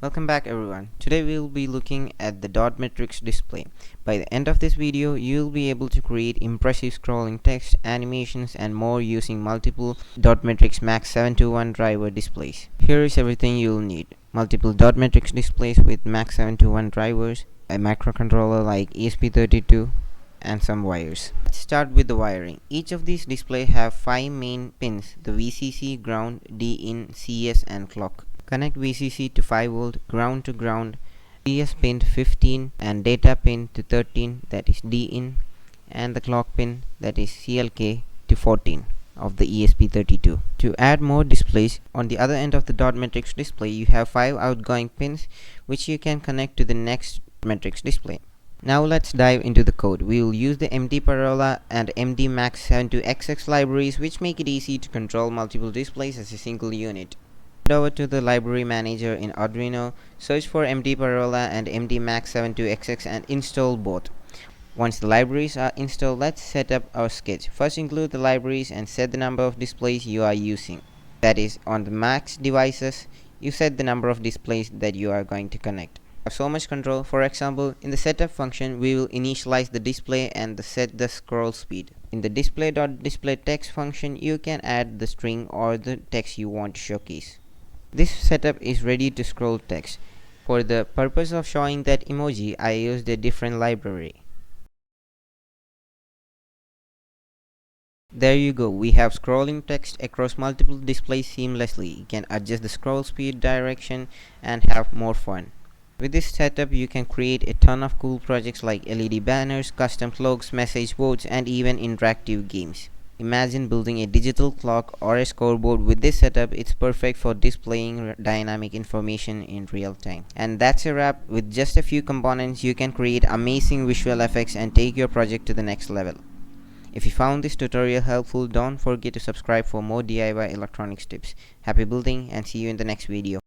Welcome back everyone. Today we will be looking at the dot matrix display. By the end of this video, you'll be able to create impressive scrolling text, animations and more using multiple dot matrix MAX721 driver displays. Here is everything you'll need. Multiple dot matrix displays with MAX721 drivers, a microcontroller like ESP32 and some wires. Let's start with the wiring. Each of these displays have 5 main pins: the VCC, ground, D-in, CS and clock. Connect VCC to 5V, ground to ground, CS pin to 15 and data pin to 13, that is D-in, and the clock pin, that is CLK, to 14 of the ESP32. To add more displays, on the other end of the dot matrix display you have 5 outgoing pins which you can connect to the next matrix display. Now let's dive into the code. We will use the MD Parola and MD MAX7219 libraries, which make it easy to control multiple displays as a single unit. Head over to the library manager in Arduino, search for MD Parola and MD MAX7219 and install both. Once the libraries are installed, let's set up our sketch. First, include the libraries and set the number of displays you are using. That is, on the Max devices, you set the number of displays that you are going to connect. Have so much control. For example, in the setup function, we will initialize the display and set the scroll speed. In the display.displayText function, you can add the string or the text you want to showcase. This setup is ready to scroll text. For the purpose of showing that emoji, I used a different library. There you go, we have scrolling text across multiple displays seamlessly. You can adjust the scroll speed, direction and have more fun. With this setup, you can create a ton of cool projects like LED banners, custom clocks, message boards and even interactive games. Imagine building a digital clock or a scoreboard with this setup. It's perfect for displaying dynamic information in real time. And that's a wrap. With just a few components, you can create amazing visual effects and take your project to the next level. If you found this tutorial helpful, don't forget to subscribe for more DIY electronics tips. Happy building and see you in the next video.